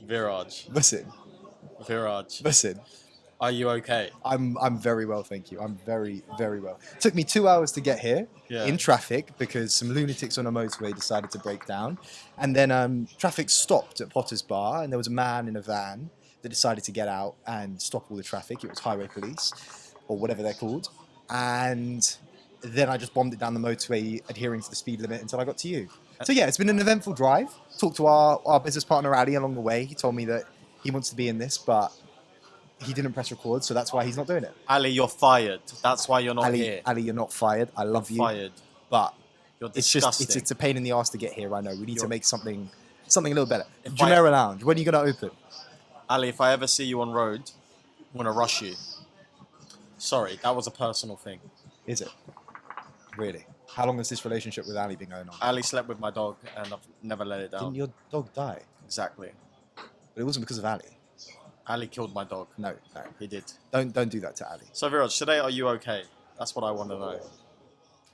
Viraj. Listen, Viraj. listen. Are you okay? I'm very well, thank you. I'm very, very well. It took me 2 hours to get here in traffic because some lunatics on a motorway decided to break down. And then traffic stopped at Potter's Bar and there was a man in a van that decided to get out and stop all the traffic. It was highway police or whatever they're called. And then I just bombed it down the motorway adhering to the speed limit until I got to you. So yeah, it's been an eventful drive. Talked to our business partner Ali along the way. He told me that he wants to be in this, but he didn't press record, so that's why he's not doing it. Ali, you're fired. That's why you're not here. Ali, you're not fired. I love you. Fired. But You're it's disgusting. just it's a pain in the ass to get here. I know. We need to make something a little better. Jumeirah Lounge. When are you gonna open? Ali, if I ever see you on road, I'm gonna rush you. Sorry, that was a personal thing. Is it? Really? How long has this relationship with Ali been going on? Ali slept with my dog, and I've never let it down. Didn't your dog die? Exactly. But it wasn't because of Ali. Ali killed my dog. No, He did. Don't do that to Ali. So Viraj, today are you okay? That's what I want to know.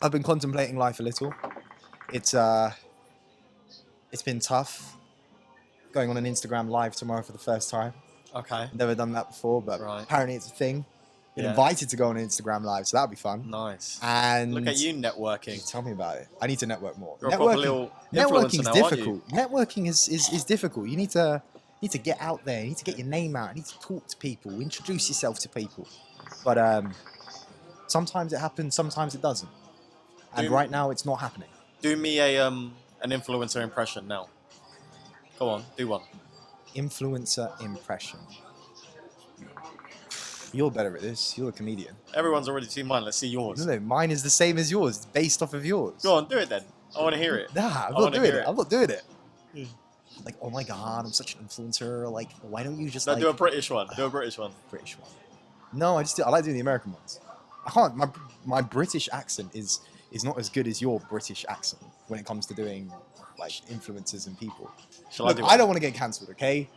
I've been contemplating life a little. It's been tough. Going on an Instagram live tomorrow for the first time. Okay. Never done that before, but apparently it's a thing. Been invited to go on an Instagram live, so that'll be fun. Nice. And look at you networking. Tell me about it. I need to network more. You're a proper little Networking is now, difficult. Networking is difficult. You need to get out there. You need to get your name out. You need to talk to people. Introduce yourself to people. But sometimes it happens. Sometimes it doesn't. And right now, it's not happening. Do me an influencer impression now. Go on, do one. Influencer impression. You're better at this. You're a comedian. Everyone's already seen mine. Let's see yours. No, mine is the same as yours. It's based off of yours. Go on, do it then. I want to hear it. Nah, I'm not doing it. I'm not doing it. Like, oh my god, I'm such an influencer. Like, why don't you just do a British one. Do a British one. British one. No, I like doing the American ones. I can't. My British accent is not as good as your British accent when it comes to doing like influencers and people. Look, I don't want to get cancelled, okay?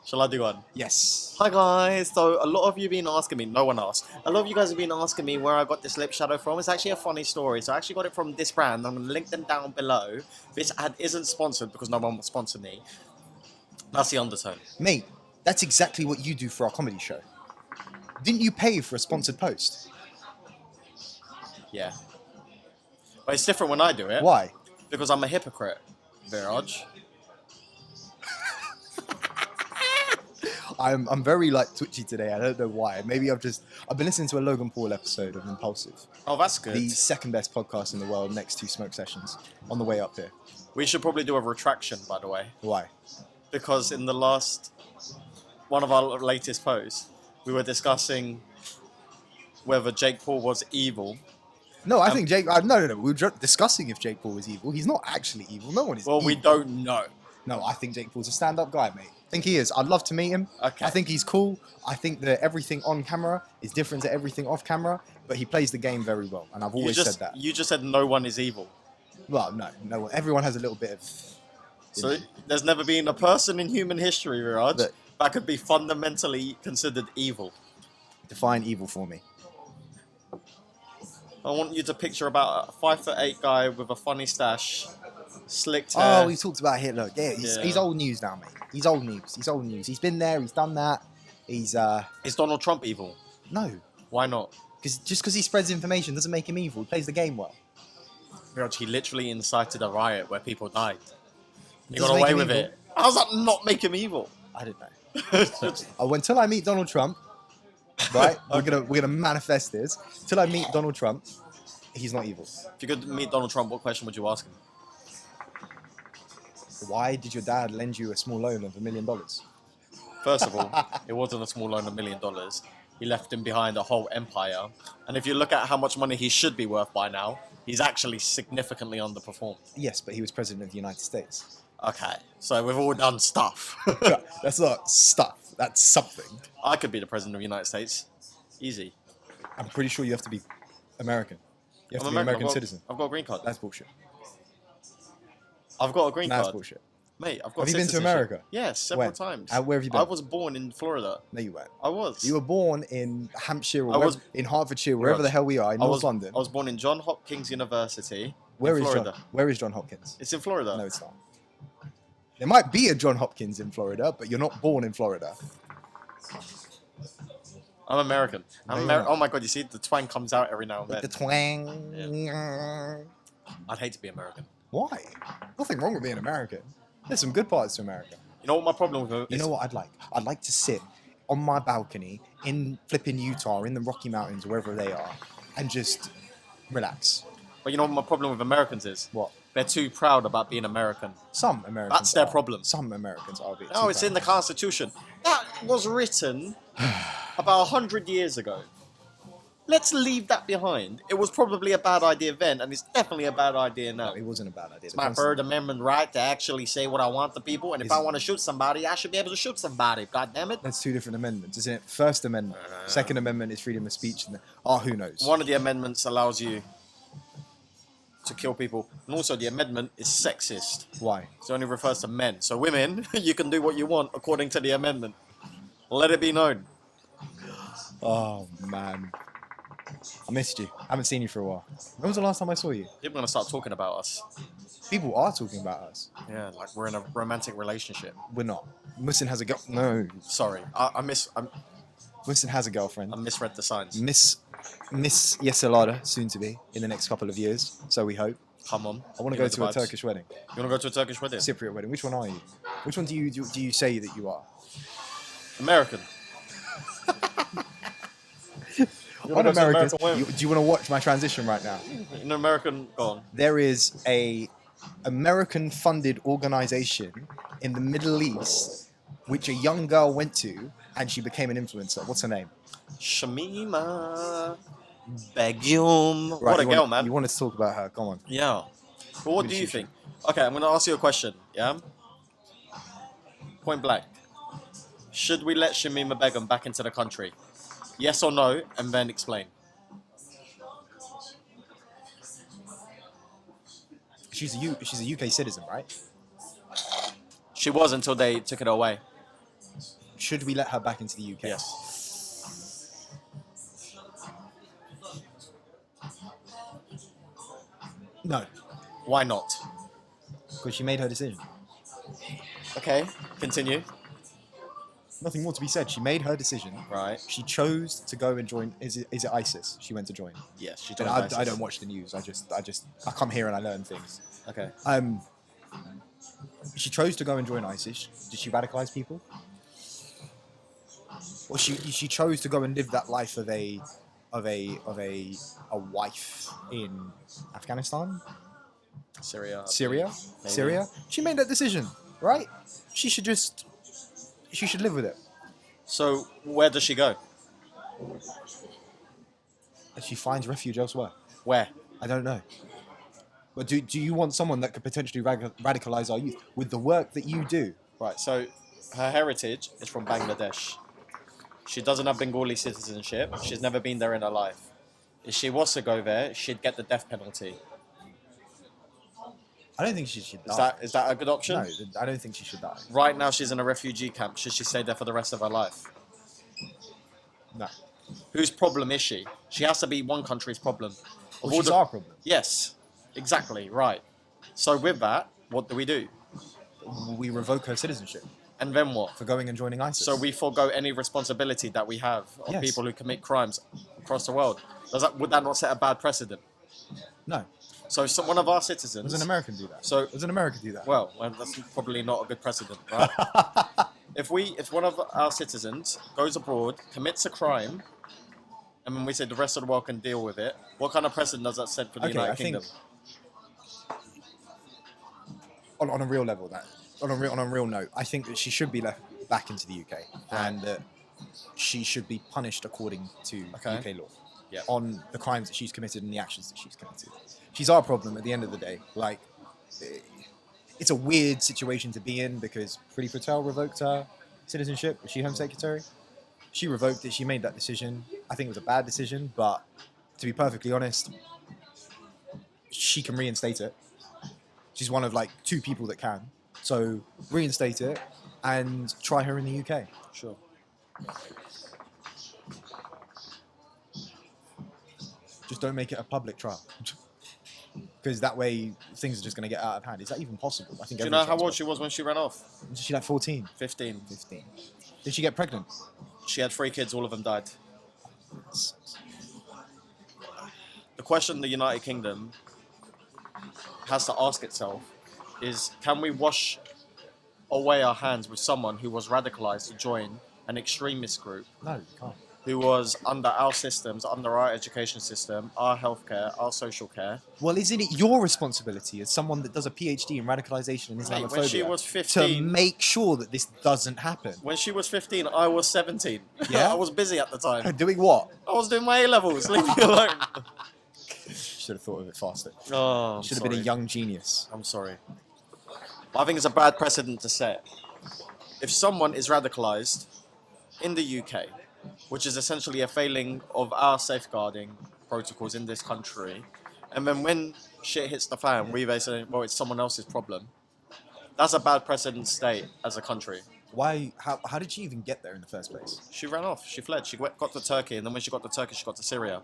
Shall I do one? Yes. Hi guys. So a lot of you have been asking me, no one asked. A lot of you guys have been asking me where I got this lip shadow from. It's actually a funny story. So I actually got it from this brand. I'm going to link them down below. This ad isn't sponsored because no one will sponsor me. That's the undertone. Mate, that's exactly what you do for our comedy show. Didn't you pay for a sponsored post? Yeah. But it's different when I do it. Why? Because I'm a hypocrite, Viraj. I'm very like twitchy today. I don't know why. Maybe I've been listening to a Logan Paul episode of Impulsive. Oh, that's good. The second best podcast in the world next to Smoke Sessions on the way up here. We should probably do a retraction, by the way. Why? Because in the last one of our latest posts, we were discussing whether Jake Paul was evil. No, I think Jake... No. We were discussing if Jake Paul was evil. He's not actually evil. No one is evil. Well, we don't know. No, I think Jake Paul's a stand-up guy, mate. I think he is. I'd love to meet him. Okay. I think he's cool. I think that everything on camera is different to everything off camera, but he plays the game very well, and I've always said that. You just said no one is evil. Well, no one. Everyone has a little bit of... So there's never been a person in human history, Viraj, that could be fundamentally considered evil. Define evil for me. I want you to picture about a 5'8" guy with a funny stash, slicked hair. Oh, we talked about Hitler. Yeah, he's old news now, mate. He's old news. He's been there. He's done that. Is Donald Trump evil? No. Why not? Just because he spreads information doesn't make him evil. He plays the game well. Viraj, he literally incited a riot where people died. He got away with it. How does that not make him evil? I don't know. Until I meet Donald Trump, right? Okay. We're gonna manifest this. Till I meet Donald Trump, he's not evil. If you could meet Donald Trump, what question would you ask him? Why did your dad lend you a small loan of $1 million? First of all, it wasn't a small loan of $1 million. He left him behind a whole empire. And if you look at how much money he should be worth by now, he's actually significantly underperformed. Yes, but he was president of the United States. Okay, so we've all done stuff. That's not stuff. That's something. I could be the president of the United States. Easy. I'm pretty sure you have to be American. You have to be an American citizen. I've got a green card. That's bullshit. I've got a green card. That's bullshit. Mate, I've got Have you been to America? Yes, several times. Where have you been? I was born in Florida. No, you weren't. I was. You were born in Hampshire or in Hertfordshire, wherever the hell we are, in North London. I was born in Johns Hopkins University. Where is Florida. Where is Johns Hopkins? It's in Florida. No, it's not. There might be a John Hopkins in Florida, but you're not born in Florida. I'm American. No, you're not. Oh my god, you see, the twang comes out every now and With then. the twang. I'd hate to be American. Why? Nothing wrong with being American. There's some good parts to America. You know what my problem with it is? You know what I'd like? I'd like to sit on my balcony in flipping Utah, in the Rocky Mountains, wherever they are, and just relax. But you know what my problem with Americans is? What? They're too proud about being American. Some Americans That's their are. problem. Some Americans are a bit No, too it's in the proud. Constitution. That was written about 100 years ago. Let's leave that behind. It was probably a bad idea then, and it's definitely a bad idea now. No, it wasn't a bad idea. It's my Third Amendment right to actually say what I want to people, and if I want to shoot somebody, I should be able to shoot somebody. God damn it! That's two different amendments, isn't it? First Amendment. Second Amendment is freedom of speech. And who knows? One of the amendments allows you to kill people, and also the amendment is sexist. Why? It only refers to men. So women, you can do what you want according to the amendment. Let it be known. Oh, man. I missed you. I haven't seen you for a while. When was the last time I saw you? People are gonna start talking about us. People are talking about us. Yeah, like we're in a romantic relationship. We're not. Muhsin has a girl. No. Sorry, Muhsin has a girlfriend. I misread the signs. Miss Yeselada, soon to be, in the next couple of years. So we hope. Come on. I want to You know go the to a vibes. Turkish wedding. You want to go to a Turkish wedding? Cypriot wedding. Which one are you? Which one do you say that you are? American. On Americans, do you want to watch my transition right now? An American, go on. There is a American-funded organization in the Middle East which a young girl went to, and she became an influencer. What's her name? Shamima Begum. Right, What a you girl, want, man. You wanted to talk about her. Come on. Yeah. Well, what do you think? Okay, I'm going to ask you a question, yeah? Point blank. Should we let Shamima Begum back into the country? Yes or no, and then explain. She's a UK citizen, right? She was until they took it away. Should we let her back into the UK? Yes. No, Why not? because she made her decision. Okay, continue. Nothing more to be said. She made her decision. Right. She chose to go and join. Is it ISIS? She went to join. Yes, she But joined ISIS. I don't watch the news. I come here and I learn things. Okay. She chose to go and join ISIS. Did she radicalize people? Or she chose to go and live that life of a wife in Afghanistan, Syria. Syria. Maybe. She made that decision, right? She should live with it. So, where does she go? And she finds refuge elsewhere. Where? I don't know. But do you want someone that could potentially radicalize our youth with the work that you do? Right, so her heritage is from Bangladesh. She doesn't have Bengali citizenship. She's never been there in her life. If she was to go there, she'd get the death penalty. I don't think she should die. Is that a good option? No, I don't think she should die. Right now, she's in a refugee camp. Should she stay there for the rest of her life? No. Whose problem is she? She has to be one country's problem. Well, she's our problem. Yes, exactly, right. So with that, what do? We revoke her citizenship And then what? for going and joining ISIS. So we forego any responsibility that we have of Yes. people who commit crimes across the world. Would that not set a bad precedent? No. So one of our citizens... Does an American do that? So- Does an American do that? Well, that's probably not a good precedent, right? If one of our citizens goes abroad, commits a crime, and then we say the rest of the world can deal with it, what kind of precedent does that set for the United Kingdom? On a real level, on a real note, I think that she should be left back into the UK, and that she should be punished according to Okay. UK law Yeah. on the crimes that she's committed and the actions that she's committed. She's our problem at the end of the day. Like, it's a weird situation to be in because Priti Patel revoked her citizenship. Was she Home Secretary? She revoked it. She made that decision. I think it was a bad decision, but to be perfectly honest, she can reinstate it. She's one of like 2 people that can. So reinstate it and try her in the UK. Sure. Just don't make it a public trial. because that way things are just going to get out of hand. Is that even possible? I think. Do you know how old she was when she ran off? Was she like 14? 15. 15. Did she get pregnant? She had 3 kids, all of them died. The question the United Kingdom has to ask itself is, can we wash away our hands with someone who was radicalized to join an extremist group? No, you can't. Who was under our systems, under our education system, our healthcare, our social care. Well, isn't it your responsibility as someone that does a PhD in radicalisation and Islamophobia When she was 15, to make sure that this doesn't happen? When she was 15, I was 17. Yeah? I was busy at the time. Doing what? I was doing my A-levels. Leave me alone. Should have thought of it faster. Oh, Should have been a young genius. I'm sorry. I think it's a bad precedent to set. If someone is radicalised in the UK, which is essentially a failing of our safeguarding protocols in this country, and then when shit hits the fan, we basically say, well, it's someone else's problem. That's a bad precedent state as a country. Why? How did she even get there in the first place? She ran off. She fled. She got to Turkey, and then when she got to Turkey, she got to Syria.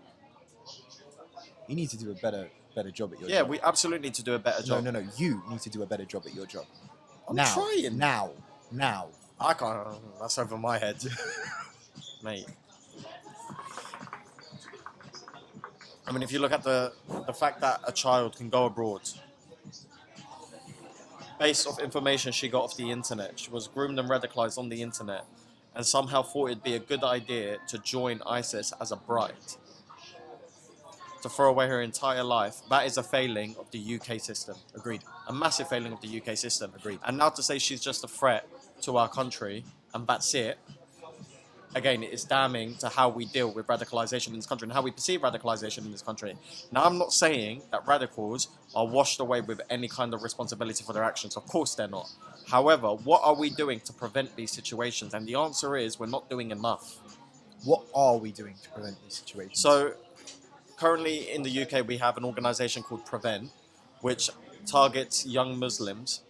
You need to do a better job at your job. Yeah, we absolutely need to do a better job. No. You need to do a better job at your job. I'm trying. Now. I can't. That's over my head. Mate. I mean, if you look at the fact that a child can go abroad based off information she got off the internet, she was groomed and radicalized on the internet, and somehow thought it'd be a good idea to join ISIS as a bride, to throw away her entire life, that is a failing of the UK system. Agreed. A massive failing of the UK system. Agreed. And now to say she's just a threat to our country, and that's it, again, it is damning to how we deal with radicalisation in this country and how we perceive radicalisation in this country. Now, I'm not saying that radicals are washed away with any kind of responsibility for their actions. Of course they're not. However, what are we doing to prevent these situations? And the answer is we're not doing enough. What are we doing to prevent these situations? So, currently in the UK, we have an organisation called Prevent, which targets young Muslims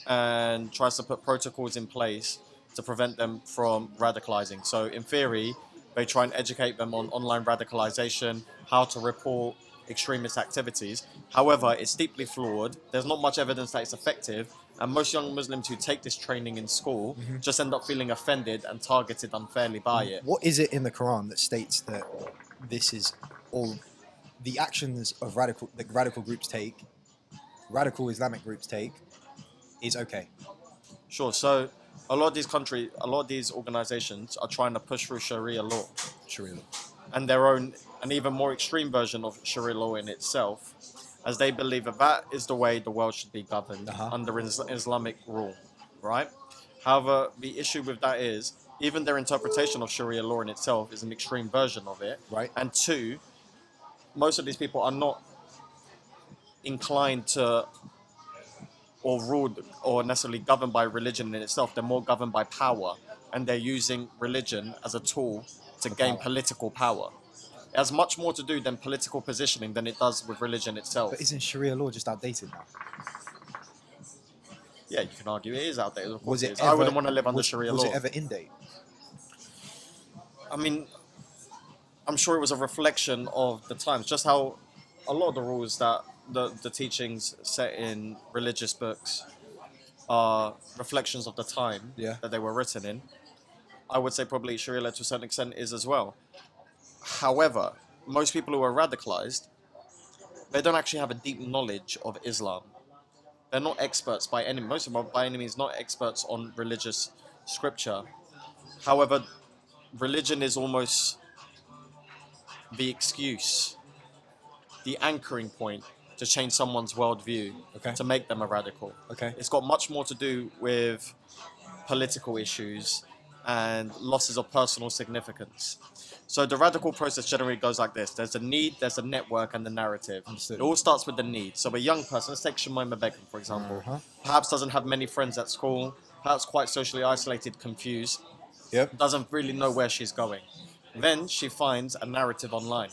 and tries to put protocols in place to prevent them from radicalizing. So in theory, they try and educate them on online radicalization, how to report extremist activities. However, it's deeply flawed. There's not much evidence that it's effective. And most young Muslims who take this training in school just end up feeling offended and targeted unfairly by it. What is it in the Quran that states that this is all the actions of radical groups take, radical Islamic groups take, is okay? Sure. So a lot of these organizations are trying to push through Sharia law. Sharia law. And their own, an even more extreme version of Sharia law in itself, as they believe that is the way the world should be governed under Islamic rule, right? However, the issue with that is, even their interpretation of Sharia law in itself is an extreme version of it. Right. And 2, most of these people are not inclined to or ruled or necessarily governed by religion in itself. They're more governed by power, and they're using religion as a tool to gain political power. It has much more to do than political positioning than it does with religion itself. But isn't Sharia law just outdated now? Yeah, you can argue it is outdated. Of course Was it it is. ever, I wouldn't want to live under Sharia law. Was it ever in date? I mean, I'm sure it was a reflection of the times, just how a lot of the rules that the teachings set in religious books are reflections of the time that they were written in. I would say probably Sharia law to a certain extent is as well. However, most people who are radicalized, they don't actually have a deep knowledge of Islam. They're not experts by any, most of them are by any means not experts on religious scripture. However, religion is almost the excuse, the anchoring point to change someone's worldview, to make them a radical. It's got much more to do with political issues and losses of personal significance. So the radical process generally goes like this. There's a need, there's a network, and the narrative. Understood. It all starts with the need. So a young person, let's take Shamima Begum, for example, perhaps doesn't have many friends at school, perhaps quite socially isolated, confused, doesn't really know where she's going. Then she finds a narrative online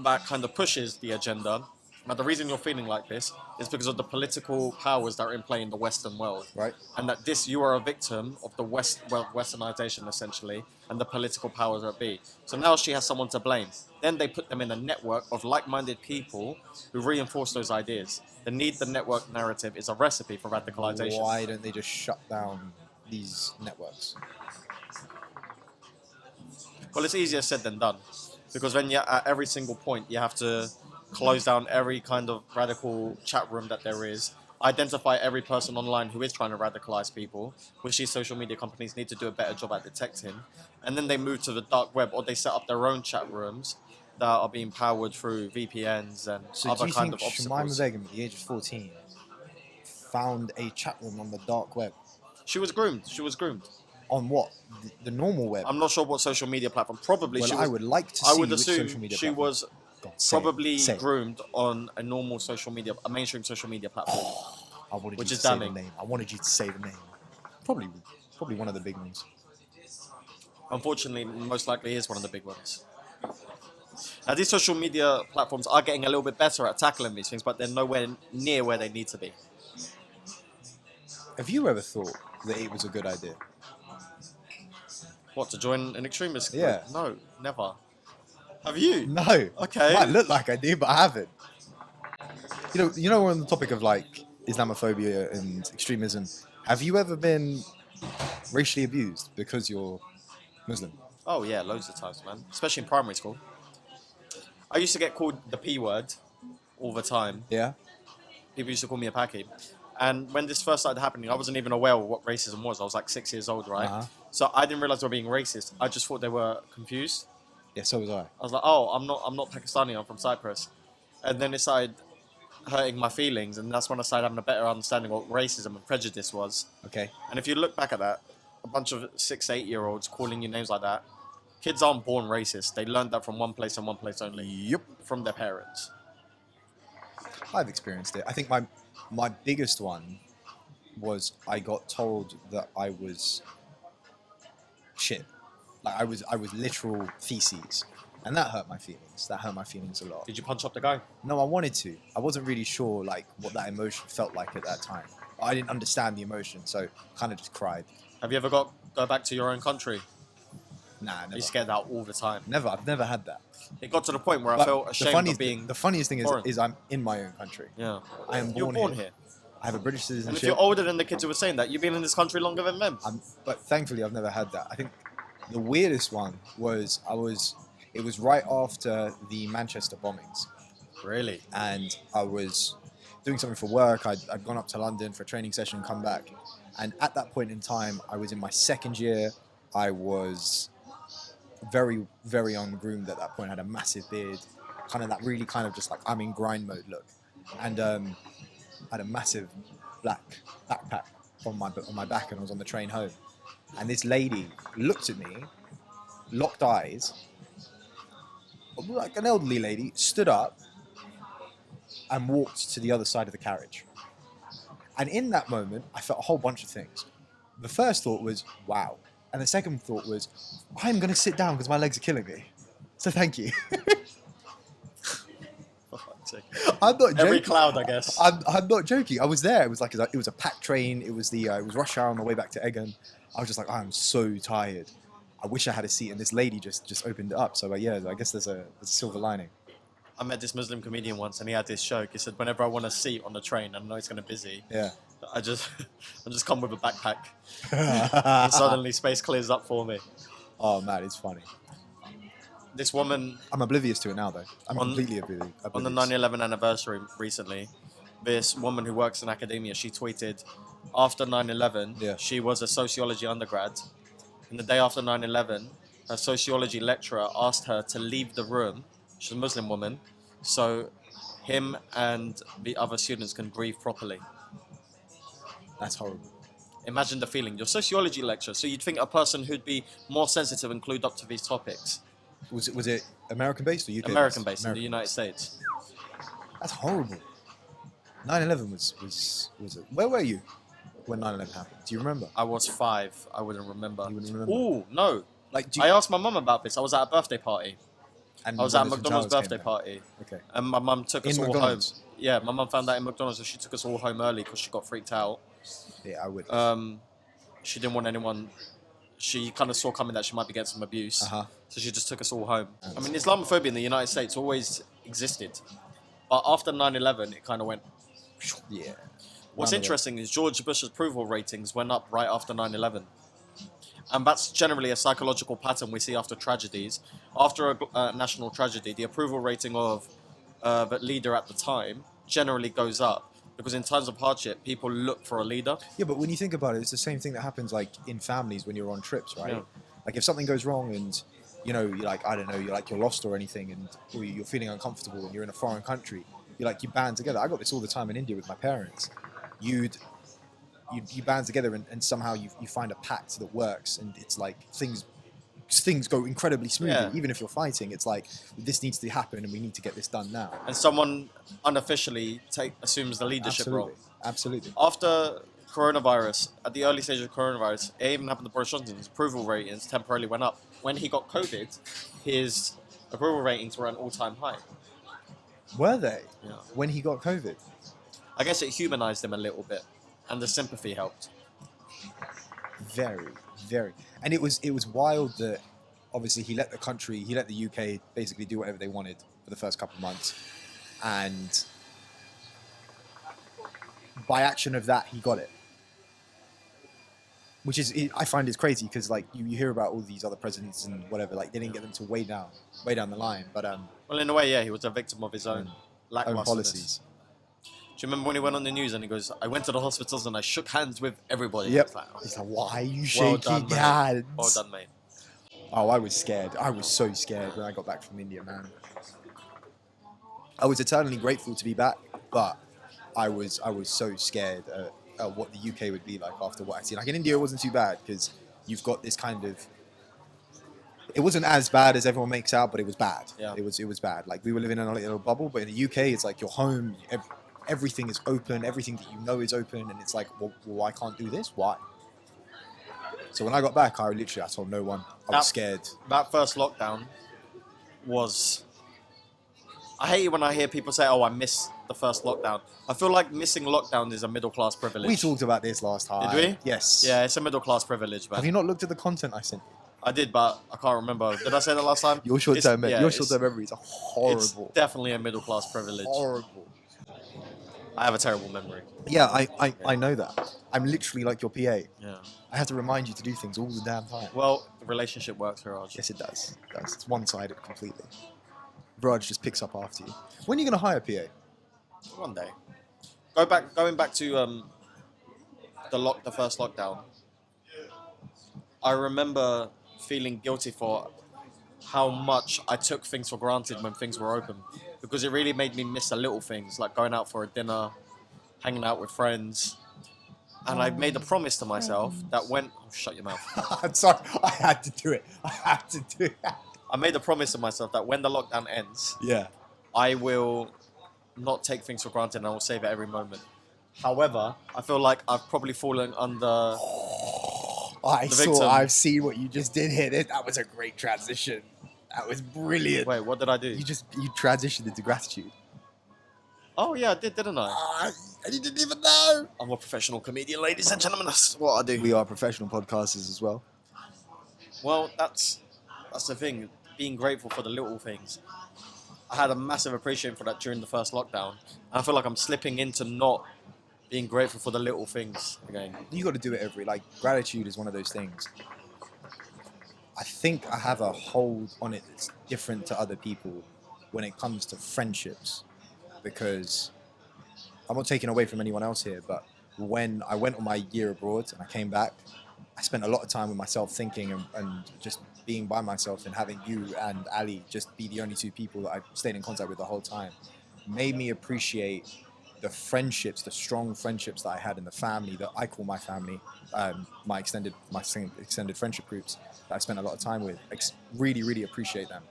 that kind of pushes the agenda Now, the reason you're feeling like this is because of the political powers that are in play in the Western world. Right. And that you are a victim of the Westernization, essentially, and the political powers that be. So now she has someone to blame. Then they put them in a network of like-minded people who reinforce those ideas. The network narrative is a recipe for radicalization. Why don't they just shut down these networks? Well, it's easier said than done. Because then at every single point, you have to close down every kind of radical chat room that there is, identify every person online who is trying to radicalize people, which these social media companies need to do a better job at detecting. And then they move to the dark web, or they set up their own chat rooms that are being powered through VPNs and other kind of obstacles. Shamima Begum, at the age of 14, found a chat room on the dark web? She was groomed. She was groomed. On what? The normal web? I'm not sure what social media platform. Probably well, she was, I would like to I see would which assume social media she platform. was probably groomed on a normal social media, a mainstream social media platform. I wanted which you is to say damning. the name. I wanted you to say the name. Probably one of the big ones. Unfortunately, most likely is one of the big ones. Now, these social media platforms are getting a little bit better at tackling these things, but they're nowhere near where they need to be. Have you ever thought that it was a good idea? What, to join an extremist group? Yeah. No, never. Have you? No. Okay. Might look like I do, but I haven't. You know, we're on the topic of like Islamophobia and extremism. Have you ever been racially abused because you're Muslim? Oh yeah, loads of times, man. Especially in primary school. I used to get called the P word all the time. Yeah. People used to call me a packy. And when this first started happening, I wasn't even aware of what racism was. I was like 6 years old, right? Uh-huh. So I didn't realize they were being racist. I just thought they were confused. Yeah, so was I. I was like, oh, I'm not Pakistani, I'm from Cyprus. And then it started hurting my feelings, and that's when I started having a better understanding of what racism and prejudice was. Okay. And if you look back at that, a bunch of 6, 8-year-olds calling you names like that, kids aren't born racist. They learned that from one place and one place only. Yep. From their parents. I've experienced it. I think my biggest one was I got told that I was shit. Like I was literal feces. And that hurt my feelings. That hurt my feelings a lot. Did you punch up the guy? No, I wanted to. I wasn't really sure like what that emotion felt like at that time. I didn't understand the emotion, so kind of just cried. Have you ever go back to your own country? Nah, never. You scared that all the time. Never. I've never had that. It got to the point where I felt ashamed of being the funniest thing foreign. is I'm in my own country. Yeah. I am You're born here. I have a British And citizenship. if you're older than the kids who were saying that, you've been in this country longer than them. But thankfully, I've never had that. I think the weirdest one was it was right after the Manchester bombings. Really? And I was doing something for work. I'd gone up to London for a training session, come back. And at that point in time, I was in my second year. I was very, very ungroomed at that point. I had a massive beard, kind of that really kind of just like I'm in grind mode look. And I had a massive black backpack on my back, and I was on the train home. And this lady looked at me, locked eyes, like an elderly lady, stood up and walked to the other side of the carriage. And in that moment, I felt a whole bunch of things. The first thought was, wow. And the second thought was, I'm going to sit down because my legs are killing me. So thank you. I'm not joking. Every cloud, I guess. I'm not joking. I was there. It was like it was a packed train. It was it was rush hour on the way back to Egan. I was just like, I'm so tired. I wish I had a seat. And this lady just opened it up. So yeah, I guess there's a silver lining. I met this Muslim comedian once, and he had this joke. He said, "Whenever I want a seat on the train, I know it's going to be busy. Yeah. I just come with a backpack, and suddenly space clears up for me." Oh man, it's funny. This woman. I'm oblivious to it now, though. I'm completely oblivious. On the 9/11 anniversary recently, this woman who works in academia, she tweeted, after 9/11, she was a sociology undergrad. And the day after 9/11, her sociology lecturer asked her to leave the room. She's a Muslim woman, so him and the other students can breathe properly. That's horrible. Imagine the feeling. Your sociology lecturer, so you'd think a person who'd be more sensitive and clued up to these topics. Was it American based or UK? American based in the United States. That's horrible. 9/11 was it? Where were you when 9/11 happened? Do you remember? I was 5. I wouldn't remember. You wouldn't remember? Ooh, no. Like, I asked my mum about this. I was at a birthday party. And I was at a Brothers from McDonald's Towers came birthday down. party, Okay. and my mum took us In all McDonald's? home. Yeah, my mum found out in McDonald's, and she took us all home early because she got freaked out. Yeah, I would. She didn't want anyone. She kind of saw coming that she might be getting some abuse, Uh-huh. so she just took us all home. I mean, Islamophobia in the United States always existed, but after 9/11, it kind of went. Yeah. What's Roundabout. interesting is George Bush's approval ratings went up right after 9/11. And that's generally a psychological pattern we see after tragedies. After a national tragedy, the approval rating of the leader at the time generally goes up. Because in times of hardship, people look for a leader. Yeah, but when you think about it, it's the same thing that happens like in families when you're on trips, right? Yeah. Like if something goes wrong and you're like, I don't know, you're lost or anything, and or you're feeling uncomfortable and you're in a foreign country, you band together. I got this all the time in India with my parents. You band together and somehow you find a pact that works, and it's like things go incredibly smoothly. Yeah. Even if you're fighting, it's like this needs to happen and we need to get this done now. And someone unofficially assumes the leadership role. Absolutely. After coronavirus, at the early stage of coronavirus, it even happened to Boris Johnson. His approval ratings temporarily went up. When he got COVID, his approval ratings were at an all-time high. Were they? Yeah. When he got COVID? I guess it humanized him a little bit, and the sympathy helped. Very, very. And it was wild that obviously he let the UK basically do whatever they wanted for the first couple of months. And by action of that, he got it. Which is, I find it's crazy because like you hear about all these other presidents and whatever, like they didn't get them to way down the line. But Well, in a way, yeah, he was a victim of his own own lacklustre policies. Do you remember when he went on the news and he goes, I went to the hospitals and I shook hands with everybody? Yep. It's like, oh, It's like, why are you well shaking done, mate. hands? Well done, mate. Oh, I was scared. I was so scared when I got back from India, man. I was eternally grateful to be back, but I was so scared at what the UK would be like after what I'd seen. Like in India, it wasn't too bad because you've got this kind of. It wasn't as bad as everyone makes out, but it was bad. Yeah. It was bad. Like we were living in a little bubble, but in the UK, it's like you're home. Everything is open. Everything that you know is open, and it's like, well, I can't do this. Why? So when I got back, I told no one. I was scared. That first lockdown was... I hate it when I hear people say, oh, I miss the first lockdown. I feel like missing lockdown is a middle-class privilege. We talked about this last time. Did we? Yes. Yeah, it's a middle-class privilege, man. Have you not looked at the content I sent you? I did, but I can't remember. Did I say that last time? Your short-term It's memories are horrible. It's definitely a middle-class privilege. Horrible. I have a terrible memory. Yeah, I know that. I'm literally like your PA. Yeah. I have to remind you to do things all the damn time. Well, the relationship works for Raj. Yes, it does. It's one-sided completely. Viraj just picks up after you. When are you going to hire a PA? One day. Going back to the first lockdown. I remember feeling guilty for how much I took things for granted when things were open, because it really made me miss the little things, like going out for a dinner, hanging out with friends. And I made a promise to myself that when... Oh, shut your mouth. I'm sorry. I had to do it. I made a promise to myself that when the lockdown ends, Yeah. I will not take things for granted and I will save it every moment. However, I feel like I've probably fallen under... victim. I've seen what you just did here. That was a great transition. That was brilliant. Wait, what did I do? You transitioned into gratitude. Oh yeah, I did, didn't I? And you didn't even know. I'm a professional comedian, ladies and gentlemen. That's what I do. We are professional podcasters as well. Well, that's the thing. Being grateful for the little things. I had a massive appreciation for that during the first lockdown. I feel like I'm slipping into not being grateful for the little things again. You got to do it gratitude is one of those things. I think I have a hold on it that's different to other people when it comes to friendships, because I'm not taking away from anyone else here, but when I went on my year abroad and I came back, I spent a lot of time with myself thinking and just being by myself, and having you and Ali just be the only two people that I stayed in contact with the whole time made me appreciate the friendships, the strong friendships that I had in the family that I call my family, my extended friendship groups that I spent a lot of time with. Really, really appreciate them,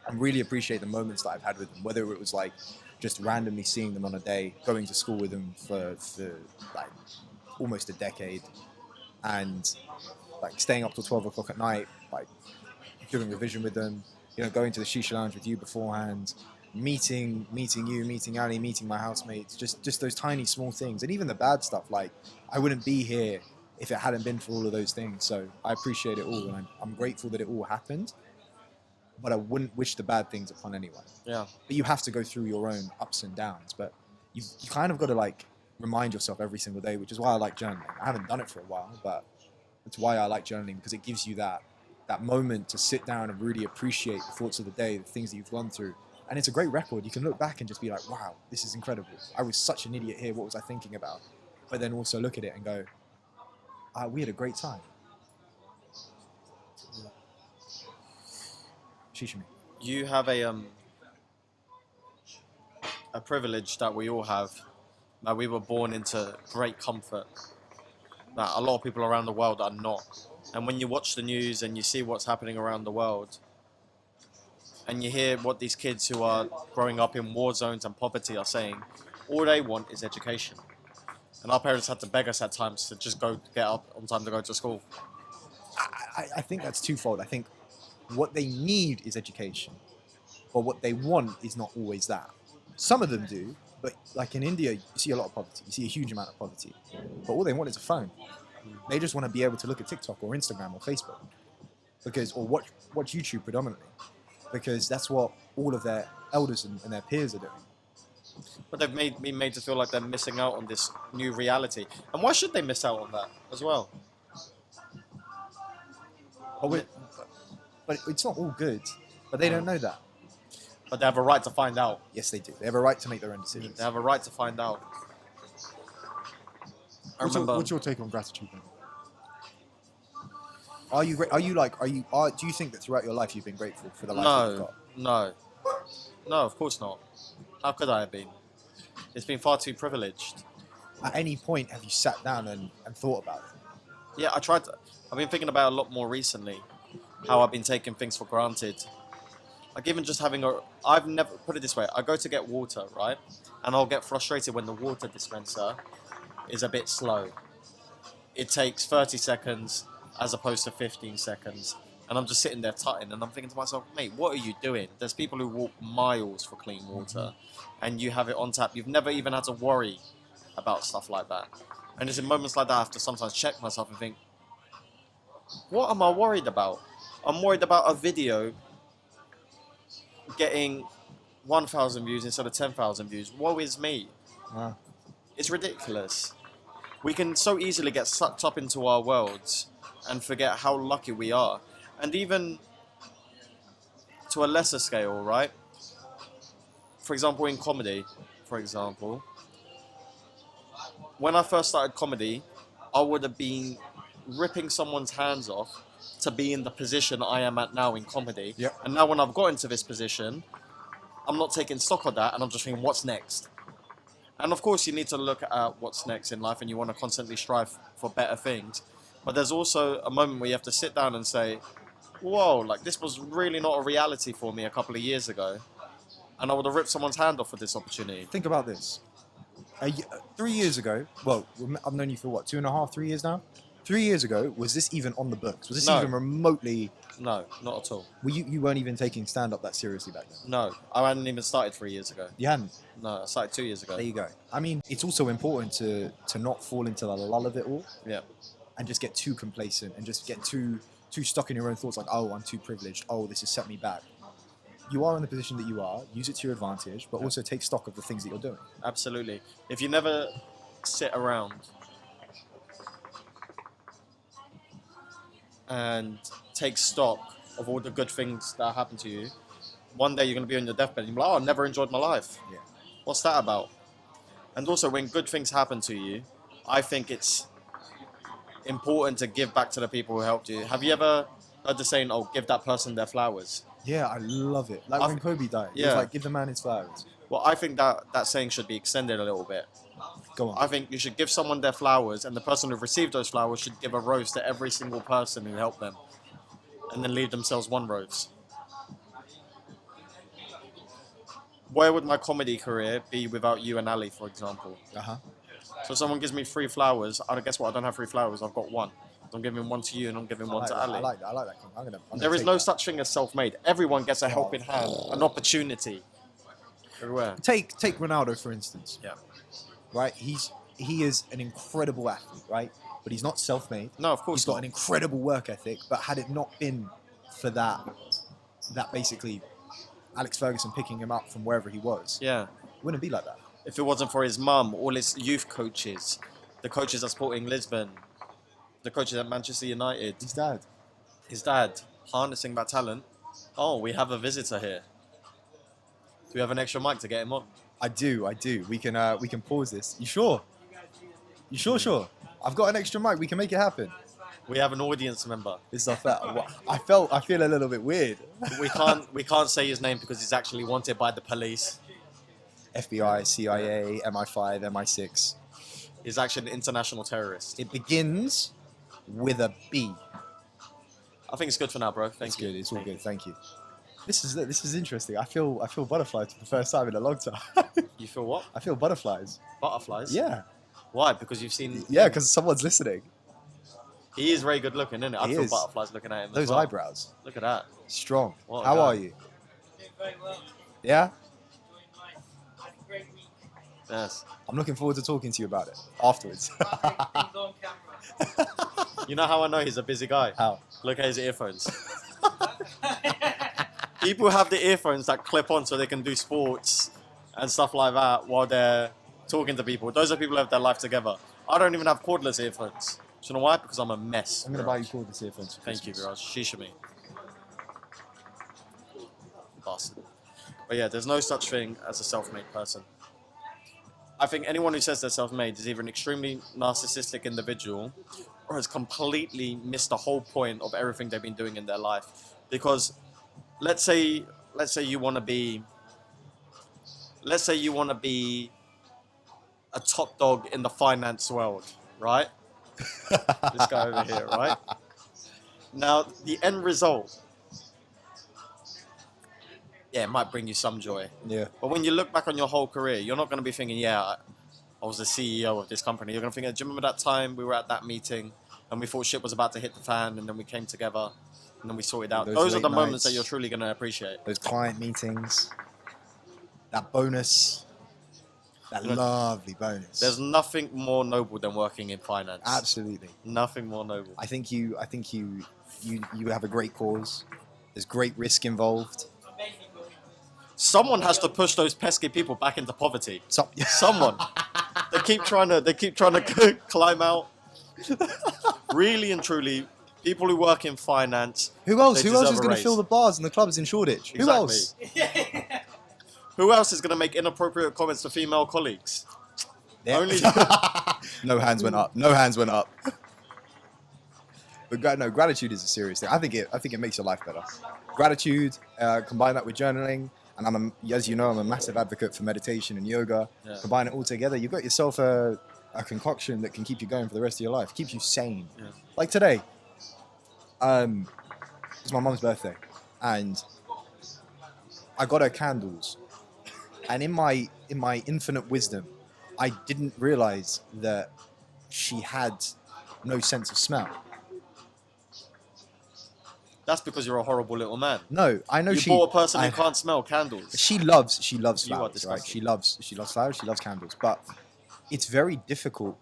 and really appreciate the moments that I've had with them, whether it was like just randomly seeing them on a day, going to school with them for like almost a decade, and like staying up till 12 o'clock at night, like doing revision with them, you know, going to the shisha lounge with you beforehand, meeting you, meeting Ali, meeting my housemates, just those tiny small things, and even the bad stuff. Like, I wouldn't be here if it hadn't been for all of those things. So I appreciate it all, and I'm grateful that it all happened. But I wouldn't wish the bad things upon anyone. Yeah. But you have to go through your own ups and downs. But you kind of got to like remind yourself every single day, which is why I like journaling. I haven't done it for a while, but that's why I like journaling, because it gives you that moment to sit down and really appreciate the thoughts of the day, the things that you've gone through. And it's a great record. You can look back and just be like, wow, this is incredible. I was such an idiot here. What was I thinking about? But then also look at it and go, we had a great time. Shishimi. You have a privilege that we all have, that we were born into great comfort, that a lot of people around the world are not. And when you watch the news and you see what's happening around the world, and you hear what these kids who are growing up in war zones and poverty are saying, all they want is education. And our parents had to beg us at times to just get up on time to go to school. I think that's twofold. I think what they need is education, but what they want is not always that. Some of them do, but like in India, you see a lot of poverty. You see a huge amount of poverty. But all they want is a phone. They just want to be able to look at TikTok or Instagram or Facebook, or watch YouTube predominantly, because that's what all of their elders and their peers are doing. But they've been made to feel like they're missing out on this new reality. And why should they miss out on that as well? But it's not all good. But they don't know that. But they have a right to find out. Yes, they do. They have a right to make their own decisions. They have a right to find out. What's your take on gratitude then? Do you think that throughout your life you've been grateful for the life that you've got? No, of course not. How could I have been? It's been far too privileged. At any point have you sat down and thought about it? Yeah, I've been thinking about it a lot more recently, how I've been taking things for granted. Like even just I've never, put it this way, I go to get water, right? And I'll get frustrated when the water dispenser is a bit slow. It takes 30 seconds as opposed to 15 seconds. And I'm just sitting there tutting and I'm thinking to myself, mate, what are you doing? There's people who walk miles for clean water and you have it on tap. You've never even had to worry about stuff like that. And it's in moments like that I have to sometimes check myself and think, what am I worried about? I'm worried about a video getting 1,000 views instead of 10,000 views. Woe is me. Wow. It's ridiculous. We can so easily get sucked up into our worlds and forget how lucky we are. And even to a lesser scale, right? For example, in comedy, when I first started comedy, I would have been ripping someone's hands off to be in the position I am at now in comedy. Yep. And now when I've got into this position, I'm not taking stock of that and I'm just thinking, what's next? And of course, you need to look at what's next in life and you want to constantly strive for better things. But there's also a moment where you have to sit down and say, whoa, like this was really not a reality for me a couple of years ago. And I would have ripped someone's hand off for this opportunity. Think about this. 3 years ago, well, I've known you for what, 2.5, 3 years now? 3 years ago, was this even on the books? Was this even remotely... No, not at all. Well, you weren't even taking stand-up that seriously back then? No, I hadn't even started 3 years ago. You hadn't? No, I started 2 years ago. There you go. I mean, it's also important to not fall into the lull of it all. Yeah. And just get too complacent and just get too stuck in your own thoughts like, oh, I'm too privileged. Oh, this has set me back. You are in the position that you are. Use it to your advantage, but also take stock of the things that you're doing. Absolutely. If you never sit around and take stock of all the good things that happen to you, one day you're going to be on your deathbed and you'll be like, oh, I never enjoyed my life. Yeah. What's that about? And also, when good things happen to you, I think it's important to give back to the people who helped you. Have you ever heard the saying, oh, give that person their flowers? Yeah, I love it. Like when Kobe died, it was like, give the man his flowers. Well, I think that saying should be extended a little bit. Go on. I think you should give someone their flowers, and the person who received those flowers should give a rose to every single person who helped them, and then leave themselves one rose. Where would my comedy career be without you and Ali, for example? Uh-huh. So someone gives me 3 flowers, I guess what, I don't have 3 flowers, I've got 1. I'm giving one to you and I'm giving I one like to that. Ali. I like that. I like that. I'm gonna There is take no that. such thing as self-made. Everyone gets a helping hand, an opportunity. Everywhere. Take Ronaldo for instance. Yeah. Right? He is an incredible athlete, right? But he's not self-made. No, of course He's got not. an incredible work ethic. But had it not been for that basically Alex Ferguson picking him up from wherever he was, Yeah. it wouldn't be like that. If it wasn't for his mum, all his youth coaches, the coaches at Sporting Lisbon, the coaches at Manchester United, his dad, harnessing that talent. Oh, we have a visitor here. Do we have an extra mic to get him on? I do. We can pause this. You sure? You sure? I've got an extra mic. We can make it happen. We have an audience member. It's not that. I feel a little bit weird. We can't say his name because he's actually wanted by the police. FBI, CIA, MI5, MI6. He's actually an international terrorist. It begins with a B. I think it's good for now, bro. Thank you. Good. It's all good. Thank you. This is interesting. I feel butterflies for the first time in a long time. You feel what? I feel butterflies. Butterflies? Yeah. Why? Because you've seen... Yeah, because someone's listening. He is very good looking, isn't it? I He feel is. butterflies looking at him Those as well. eyebrows. Look at that. Strong. What a How guy. are you? Very well. Yeah? Enjoying life. Had a great week. Yes. I'm looking forward to talking to you about it afterwards. Can't take things on camera. You know how I know he's a busy guy? How? Look at his earphones. People have the earphones that clip on so they can do sports and stuff like that while they're talking to people. Those are people who have their life together. I don't even have cordless earphones. Do you know why? Because I'm a mess. I'm going to buy you cordless earphones for Thank you, Christmas. Viraj. Shisha me. Bastard. But yeah, there's no such thing as a self-made person. I think anyone who says they're self-made is either an extremely narcissistic individual or has completely missed the whole point of everything they've been doing in their life. Because let's say you want to be a top dog in the finance world, right? This guy over here, right? Now, the end result, yeah, it might bring you some joy. Yeah. But when you look back on your whole career, you're not going to be thinking, yeah, I was the CEO of this company. You're going to think, do you remember that time we were at that meeting and we thought shit was about to hit the fan and then we came together and then we sorted out. Those Those are late the moments nights. that you're truly going to appreciate. Those client meetings. That bonus. That Look, lovely bonus. There's nothing more noble than working in finance. Absolutely. Nothing more noble. I think you have a great cause. There's great risk involved. Someone has to push those pesky people back into poverty. So, Someone. They keep trying to climb out. Really and truly, people who work in finance. who else? They Who else deserve is a going to raise. fill the bars and the clubs in Shoreditch? Who else? Who else is going to make inappropriate comments to female colleagues? Yeah. Only. No hands went up. No hands went up. But no, gratitude is a serious thing. I think it makes your life better. Gratitude, combine that with journaling, and as you know, I'm a massive advocate for meditation and yoga. Yeah. Combine it all together, you've got yourself a concoction that can keep you going for the rest of your life. Keeps you sane. Yeah. Like today, it's my mum's birthday, and I got her candles. And in my infinite wisdom, I didn't realize that she had no sense of smell. That's because you're a horrible little man. No, I know You she bought a person I- who can't smell candles. She loves You are flowers, right? disgusting. She loves flowers. She loves candles, but it's very difficult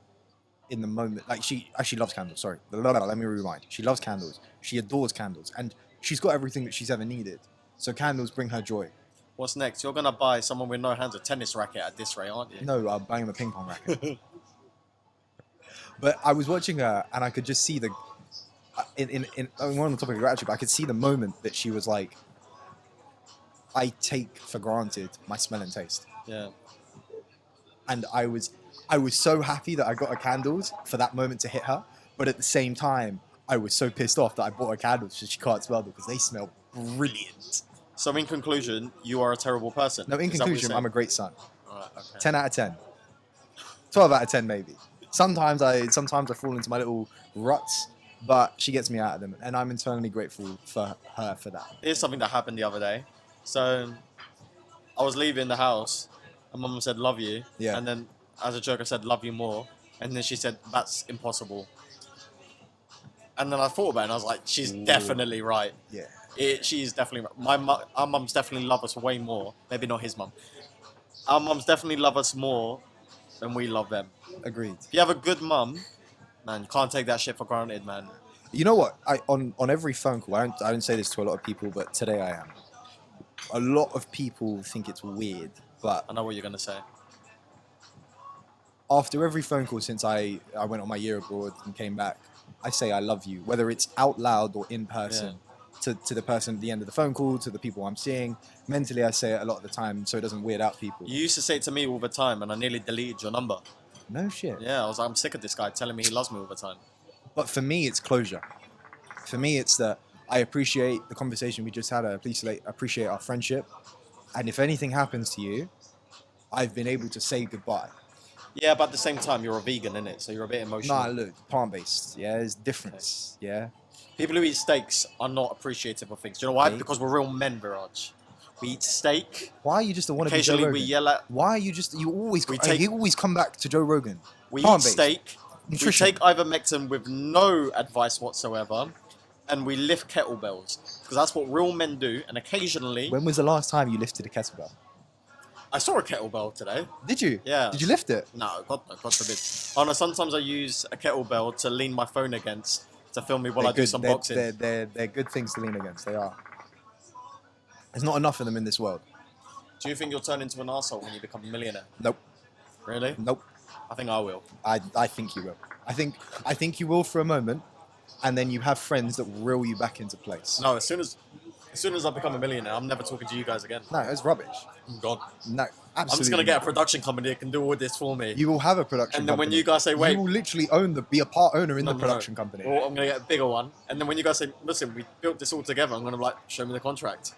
in the moment. Like she loves candles. Sorry, let me rewind. She loves candles. She adores candles, and she's got everything that she's ever needed. So candles bring her joy. What's next? You're gonna buy someone with no hands a tennis racket at this rate, aren't you? No, I'm buying him a ping pong racket. But I was watching her, and I could just see the we're on the topic of gratitude, but I could see the moment that she was like, I take for granted my smell and taste. Yeah. And I was so happy that I got her candles for that moment to hit her, but at the same time, I was so pissed off that I bought her candles so she can't smell them because they smell brilliant. So in conclusion, you are a terrible person. No, in Is that what you're conclusion, I'm a saying? great son. Alright, okay. 10 out of 10. 12 out of 10 maybe. Sometimes I fall into my little ruts, but she gets me out of them, and I'm eternally grateful for her for that. Here's something that happened the other day. So I was leaving the house and mum said, love you. Yeah. And then as a joke, I said, love you more. And then she said, that's impossible. And then I thought about it and I was like, she's Ooh. definitely right. Yeah. She's definitely right. Our mums definitely love us way more. Maybe not his mum. Our mums definitely love us more than we love them. Agreed. If you have a good mum, man, you can't take that shit for granted, man. You know what? On every phone call, I don't say this to a lot of people, but today I am. A lot of people think it's weird, but I know what you're going to say. after every phone call since I went on my year abroad and came back, I say I love you, whether it's out loud or in person. To the person at the end of the phone call, to the people I'm seeing. Mentally, I say it a lot of the time so it doesn't weird out people. You used to say it to me all the time and I nearly deleted your number. No shit. Yeah, I was like, I'm sick of this guy telling me he loves me all the time. But for me, it's closure. For me, it's that I appreciate the conversation we just had. I appreciate our friendship. And if anything happens to you, I've been able to say goodbye. Yeah, but at the same time, you're a vegan, innit? So you're a bit emotional. Nah, look, plant-based. Yeah, there's difference. Yeah. People who eat steaks are not appreciative of things. Do you know why? Okay. Because we're real men, Viraj. We eat steak. Why are you just a wannabe Joe Occasionally Rogan? we yell at... Why are you just... You always come back to Joe Rogan. We eat Plant-based. steak. Nutrition. We take ivermectin with no advice whatsoever. And we lift kettlebells. Because that's what real men do. And occasionally... When was the last time you lifted a kettlebell? I saw a kettlebell today. Did you? Yeah. Did you lift it? No, God forbid. Oh no, sometimes I use a kettlebell to lean my phone against to film me while I do some boxing. They're good things to lean against. They are. There's not enough of them in this world. Do you think you'll turn into an arsehole when you become a millionaire? Nope. Really? Nope. I think I will. I think you will. I think you will for a moment, and then you have friends that will reel you back into place. No, as soon as I become a millionaire, I'm never talking to you guys again. No, it's rubbish. God. No, absolutely. I'm just gonna get a production company that can do all this for me. You will have a production And then when company. you guys say, wait. You will literally be a part owner in No, the no, production no. company. Or I'm gonna get a bigger one. And then when you guys say, listen, we built this all together, I'm gonna be like, show me the contract.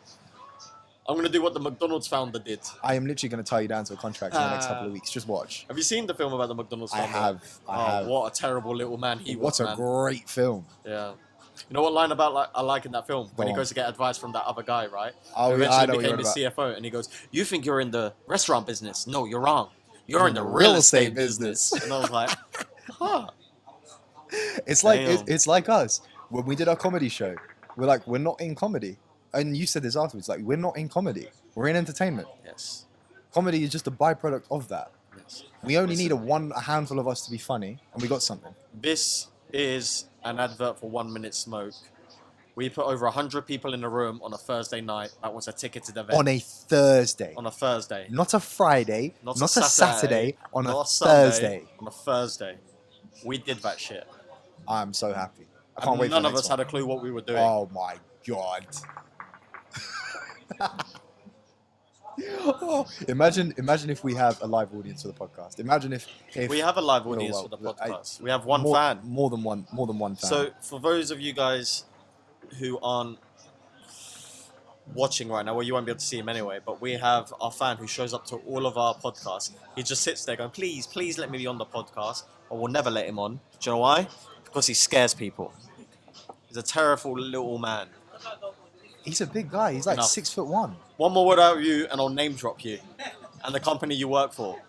I'm gonna do what the McDonald's founder did. I am literally going to tie you down to a contract in the next couple of weeks. Just watch. Have you seen the film about the McDonald's I founder? I have. What a terrible little man he was, What a man. great film. Yeah. You know what line about I like in that film? When he Go on. goes to get advice from that other guy, right? Oh, Who yeah, I know eventually what you're became on the CFO, and he goes, "You think you're in the restaurant business? No, you're wrong. You're in the Real real estate estate business." business." And I was like, "Huh." It's like Damn. it's like us when we did our comedy show. We're not in comedy, and you said this afterwards. Like, we're not in comedy. We're in entertainment. Yes. Comedy is just a byproduct of that. Yes. We only need a handful of us to be funny, and we got something. This is an advert for 1 Minute Smoke. We put over 100 people in a room on a Thursday night. That was a ticketed event. On a Thursday, On a Thursday. not a Friday, not a Saturday, on not a Sunday, Thursday. On a Thursday. We did that shit. I'm so happy. I And can't wait for none the of next us one. had a clue what we were doing. Oh my god. Oh, imagine if we have a live audience for the podcast. Imagine if We have a live well, audience well, for the I- podcast. We have one more, fan. more than one fan. So for those of you guys who aren't watching right now, well, you won't be able to see him anyway, but we have our fan who shows up to all of our podcasts. He just sits there going, please let me be on the podcast, or we'll never let him on. Do you know why? Because he scares people. He's a terrible little man. he's a big guy. He's like Enough. 6'1". One more word out of you and I'll name drop you and the company you work for.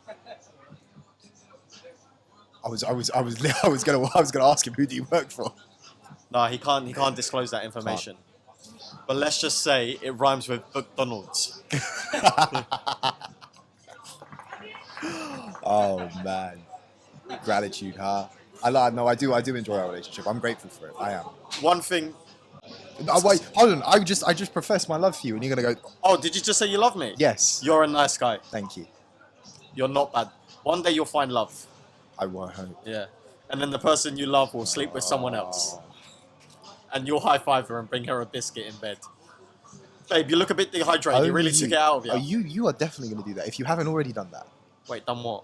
I was gonna ask him, who do you work for? No, he can't disclose that information. But let's just say it rhymes with McDonald's. Oh man, gratitude, huh? I do enjoy our relationship. I'm grateful for it. I am. One thing. Wait, hold on. I just professed my love for you, and you're gonna go, Oh, did you just say you love me? yes, You're a nice guy. thank you. You're not bad. One day you'll find love. I won't hope. Yeah. And then the person you love will sleep with someone else. And you'll high five her and bring her a biscuit in bed. Babe, you look a bit dehydrated. You really took it out of you. Oh, you are definitely gonna do that if you haven't already done that. Wait, done what?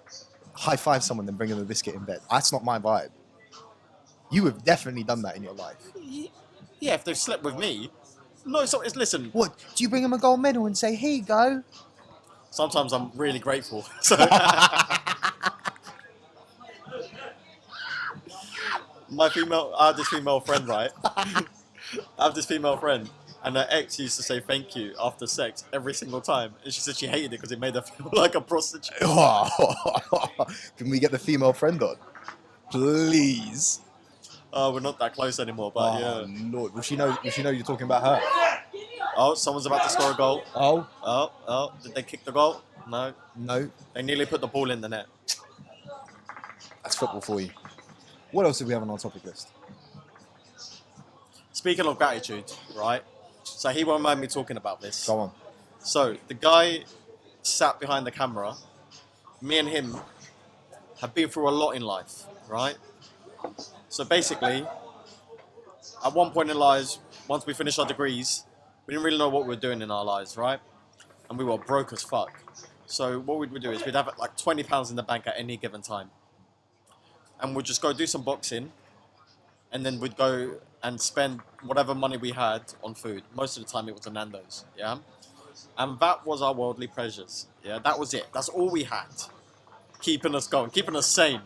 High five someone, then bring them a biscuit in bed. That's not my vibe. You have definitely done that in your life. Yeah, if they've slept with me. No, listen. What? Do you bring them a gold medal and say, "Here you go"? Sometimes I'm really grateful. So I have this female friend, right? I have this female friend, and her ex used to say thank you after sex every single time, and she said she hated it because it made her feel like a prostitute. Can we get the female friend on, please? Oh, we're not that close anymore, but Oh yeah. Lord, will she know? Will she know you're talking about her? Oh, someone's about to score a goal. Oh Oh, did they kick the goal? No. no, They nearly put the ball in the net. that's football for you. What else do we have on our topic list? Speaking of gratitude, right? So he won't mind me talking about this. Go on. So the guy sat behind the camera. Me and him have been through a lot in life, right? So basically, at one point in lives, once we finished our degrees, we didn't really know what we were doing in our lives, right? And we were broke as fuck. So what we would do is we'd have like £20 in the bank at any given time. And we'd just go do some boxing, and then we'd go and spend whatever money we had on food. Most of the time it was a Nando's, yeah? And that was our worldly pleasures, yeah? That was it. That's all we had. Keeping us going, keeping us sane.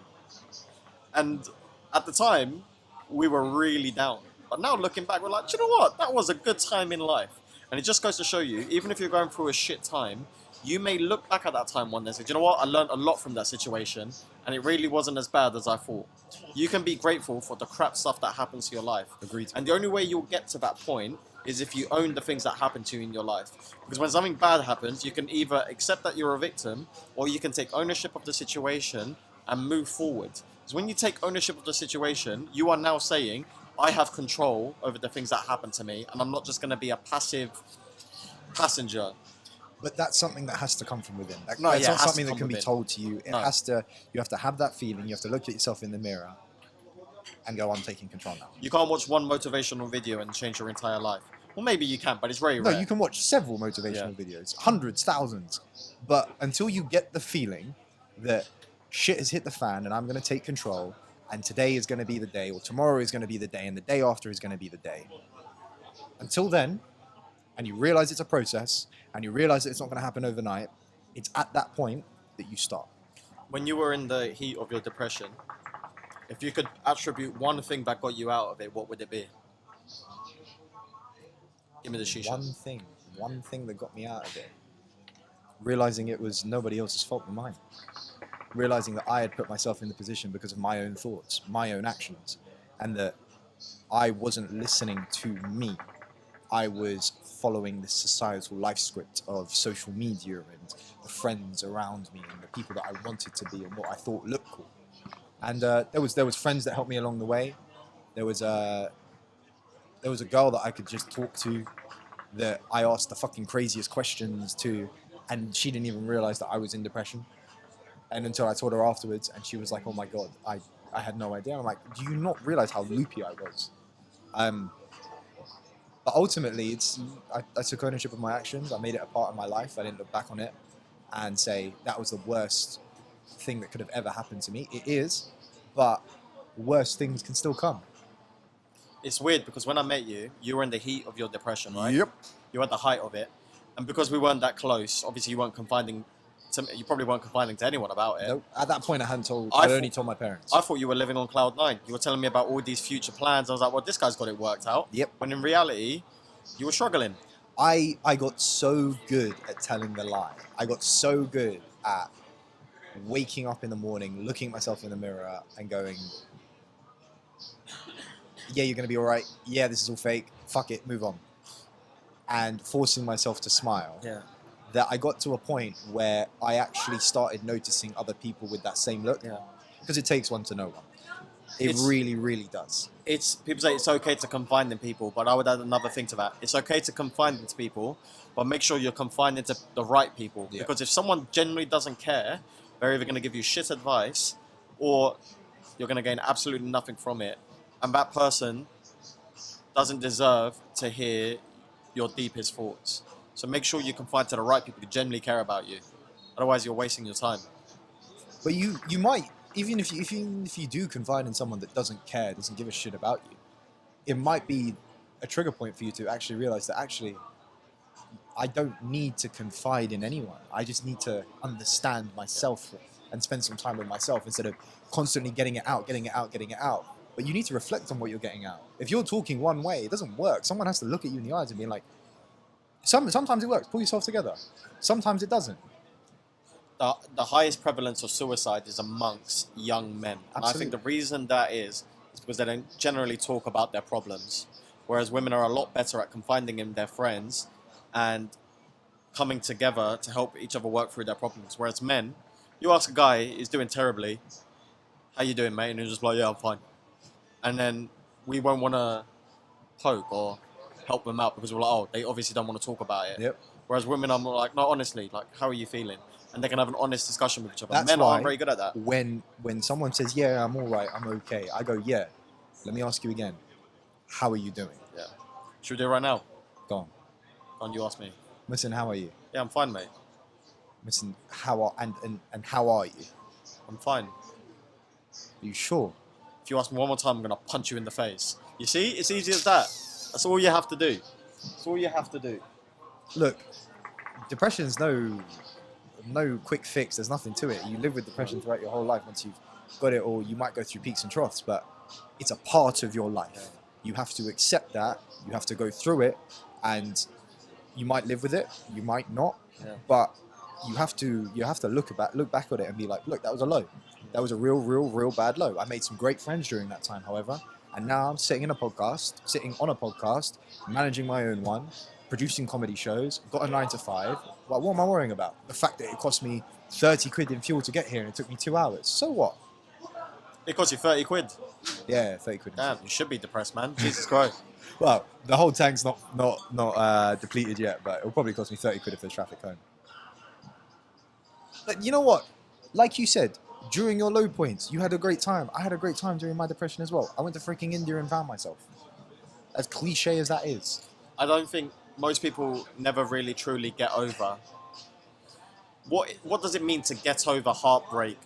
And at the time, we were really down. But now looking back, we're like, do you know what? That was a good time in life. And it just goes to show you, even if you're going through a shit time, you may look back at that time one day and say, do you know what? I learned a lot from that situation, and it really wasn't as bad as I thought. You can be grateful for the crap stuff that happens to your life. Agreed. And the only way you'll get to that point is if you own the things that happen to you in your life. Because when something bad happens, you can either accept that you're a victim, or you can take ownership of the situation and move forward. Because when you take ownership of the situation, you are now saying, I have control over the things that happen to me, and I'm not just going to be a passive passenger. But that's something that has to come from within. No, That's yeah, it not has something to that come can be within. told to you. It No. has to. You have to have that feeling. You have to look at yourself in the mirror and go, "I'm taking control now." You can't watch one motivational video and change your entire life. Well, maybe you can, but it's very No, rare. you can watch several motivational videos, hundreds, thousands, but until you get the feeling that shit has hit the fan and I'm going to take control, and today is going to be the day, or tomorrow is going to be the day, and the day after is going to be the day. Until then, and you realize it's a process, and you realize that it's not going to happen overnight, it's at that point that you start. When you were in the heat of your depression, if you could attribute one thing that got you out of it, what would it be? Give me the shisha. One thing that got me out of it. Realizing it was nobody else's fault but mine. Realizing that I had put myself in the position because of my own thoughts, my own actions, and that I wasn't listening to me. I was following this societal life script of social media and the friends around me and the people that I wanted to be and what I thought looked cool. And there was friends that helped me along the way. There was a girl that I could just talk to, that I asked the fucking craziest questions to, and she didn't even realize that I was in depression. And until I told her afterwards, and she was like, "Oh my god, I had no idea." I'm like, "Do you not realize how loopy I was?" But ultimately, I took ownership of my actions. I made it a part of my life. I didn't look back on it and say that was the worst thing that could have ever happened to me. It is, but worse things can still come. It's weird because when I met you, you were in the heat of your depression, right? Yep. You were at the height of it. And because we weren't that close, obviously you probably weren't confiding to anyone about it. Nope. At that point, I'd only told my parents. I thought you were living on cloud nine. You were telling me about all these future plans. I was like, well, this guy's got it worked out. Yep. When in reality, you were struggling. I got so good at telling the lie. I got so good at waking up in the morning, looking at myself in the mirror and going, yeah, you're going to be all right. Yeah, this is all fake. Fuck it, move on. And forcing myself to smile. Yeah. That I got to a point where I actually started noticing other people with that same look. Yeah. Because it takes one to know one. It really, really does. People say it's okay to confide in people, but I would add another thing to that. It's okay to confide into people, but make sure you're confined into the right people. Yeah. Because if someone genuinely doesn't care, they're either going to give you shit advice, or you're going to gain absolutely nothing from it. And that person doesn't deserve to hear your deepest thoughts. So make sure you confide to the right people who genuinely care about you. Otherwise, you're wasting your time. But you might, even if you do confide in someone that doesn't care, doesn't give a shit about you, it might be a trigger point for you to actually realize that actually I don't need to confide in anyone. I just need to understand myself and spend some time with myself instead of constantly getting it out. But you need to reflect on what you're getting out. If you're talking one way, it doesn't work. Someone has to look at you in the eyes and be like, sometimes it works, pull yourself together. Sometimes it doesn't. The highest prevalence of suicide is amongst young men. And I think the reason that is It's because they don't generally talk about their problems. Whereas women are a lot better at confiding in their friends and coming together to help each other work through their problems. Whereas men, you ask a guy, he's doing terribly, how you doing, mate? And he's just like, yeah, I'm fine. And then we won't want to poke or help them out because we're like, oh, they obviously don't want to talk about it. Yep. Whereas women, I'm like, no, honestly, like, how are you feeling? And they can have an honest discussion with each other. That's Men why aren't very good at that. When someone says, yeah, I'm all right, I'm okay, I go, yeah. Let me ask you again. How are you doing? Yeah. Should we do it right now? Go on. Go on, you ask me. Listen, how are you? Yeah, I'm fine, mate. Listen, how are and how are you? I'm fine. Are you sure? If you ask me one more time, I'm going to punch you in the face. You see? It's easy as that. That's all you have to do. That's all you have to do. Look, depression's no quick fix. There's nothing to it. You live with depression throughout your whole life. Once you've got it, or you might go through peaks and troughs, but it's a part of your life. You have to accept that. You have to go through it, and you might live with it. You might not, but you have to look back at it and be like, look, that was a low. That was a real bad low. I made some great friends during that time, however, and now I'm sitting on a podcast, managing my own one, producing comedy shows, got a 9 to 5. Well, what am I worrying about? The fact that it cost me 30 quid in fuel to get here and it took me 2 hours. So what? It cost you 30 quid. Yeah, 30 quid. Damn, you should be depressed, man. Jesus Christ. Well, the whole tank's not depleted yet, but it'll probably cost me 30 quid if there's traffic home. But you know what? Like you said, during your low points, you had a great time. I had a great time during my depression as well. I went to freaking India and found myself. As cliche as that is. I don't think most people never really truly get over. What does it mean to get over heartbreak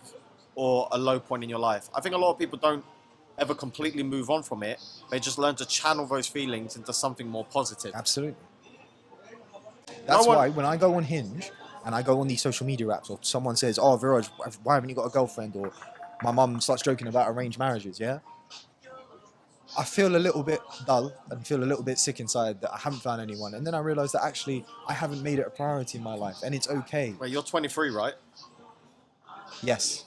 or a low point in your life? I think a lot of people don't ever completely move on from it. They just learn to channel those feelings into something more positive. Absolutely. That's why when I go on Hinge and I go on these social media apps, or someone says, oh, Viraj, why haven't you got a girlfriend? Or my mum starts joking about arranged marriages, yeah? I feel a little bit dull and feel a little bit sick inside that I haven't found anyone. And then I realise that actually I haven't made it a priority in my life, and it's okay. Wait, you're 23, right? Yes.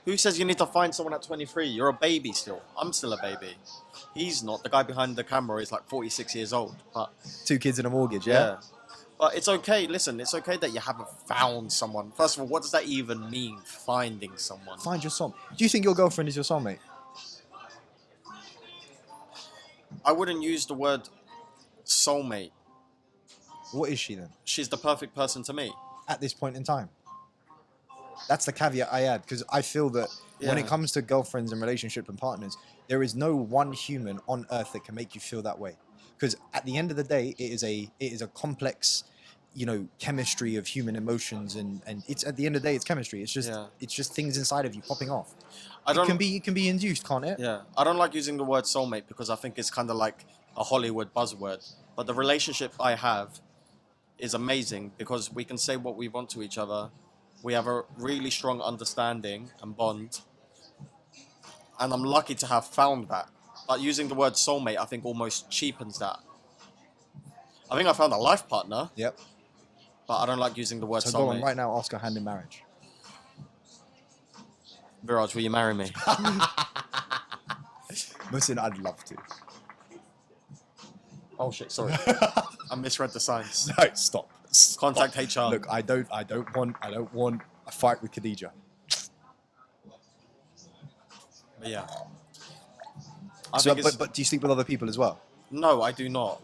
Who says you need to find someone at 23? You're a baby still. I'm still a baby. He's not. The guy behind the camera is like 46 years old. But 2 kids and a mortgage, yeah? But it's okay. Listen, it's okay that you haven't found someone. First of all, what does that even mean, finding someone? Find your soulmate. Do you think your girlfriend is your soulmate? I wouldn't use the word soulmate. What is she then? She's the perfect person to me. At this point in time. That's the caveat I add, because I feel that when it comes to girlfriends and relationship and partners, there is no one human on earth that can make you feel that way. Because at the end of the day, it is a complex, chemistry of human emotions, and it's at the end of the day, it's chemistry. It's just things inside of you popping off. It can be induced, can't it? Yeah, I don't like using the word soulmate because I think it's kind of like a Hollywood buzzword. But the relationship I have is amazing because we can say what we want to each other. We have a really strong understanding and bond. And I'm lucky to have found that. But using the word soulmate, I think almost cheapens that. I think I found a life partner. Yep. But I don't like using the word So soulmate. go on right now, ask her hand in marriage. Viraj, will you marry me? Muhsin, I'd love to. Oh shit, sorry. I misread the signs. No, stop. Contact HR. Look, I don't want a fight with Khadija. But yeah. But do you sleep with other people as well? No, I do not.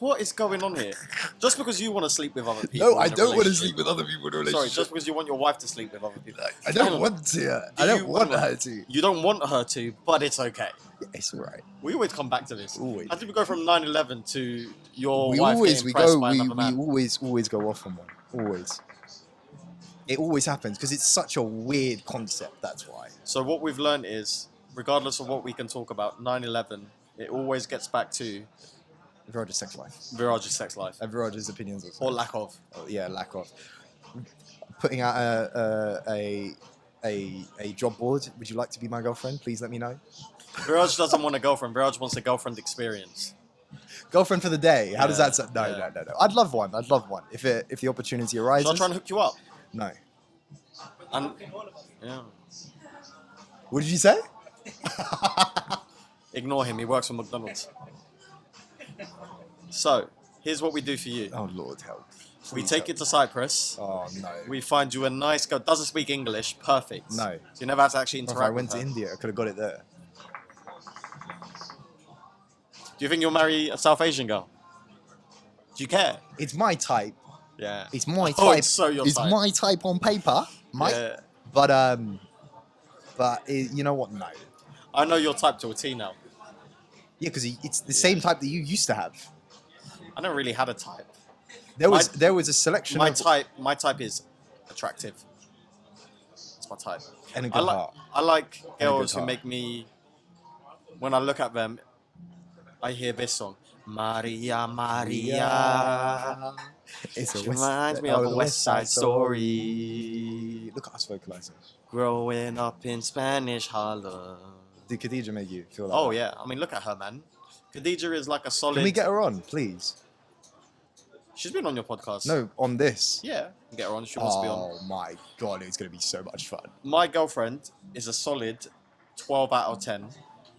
What is going on here? Just because you want to sleep with other people. No, I don't want to sleep with other people in a relationship. Sorry, just because you want your wife to sleep with other people. I don't want to. I don't want her to. You don't want her to, but it's okay. It's alright. We always come back to this. Always. How did we go from 9/11 to your We wife always getting pressed by we another man? always go off on one. Always. It always happens because it's such a weird concept. That's why. So what we've learned is, regardless of what we can talk about, 9/11, it always gets back to Viraj's sex life. Viraj's sex life. And Viraj's opinions also. Or lack of. Oh, yeah, lack of. Putting out a job board. Would you like to be my girlfriend? Please let me know. Viraj doesn't want a girlfriend. Viraj wants a girlfriend experience. Girlfriend for the day. How does that sound? No. I'd love one. If the opportunity arises. Shall I try and hook you up? No. And, yeah. What did you say? Ignore him. He works for McDonald's. So, here's what we do for you. Oh, Lord, help. We Please take help. you to Cyprus. Oh, no. We find you a nice girl. Doesn't speak English. Perfect. No. So you never have to actually If interact I went with to her. India, I could have got it there. Do you think you'll marry a South Asian girl? Do you care? It's my type. Yeah. It's my Oh, type. it's so your it's type. my type on paper. Yeah. But you know what? No. I know your type to a T now. Yeah, because it's the same type that you used to have. I never really had a type. There was a selection My of type is attractive. It's my type. and a good heart. I like And a girls good who heart. make me. When I look at them, I hear this song, Maria, Maria. It's She reminds me of a West Side Story. Look at us vocalizing. Growing up in Spanish Harlem. Did Khadija make you feel like Oh that? yeah, I mean look at her, man. Khadija is like a solid. Can we get her on, please? She's been on your podcast. No, on this. Yeah, get her on. She wants to be on. Oh my god, it's gonna be so much fun. My girlfriend is a solid 12 out of 10,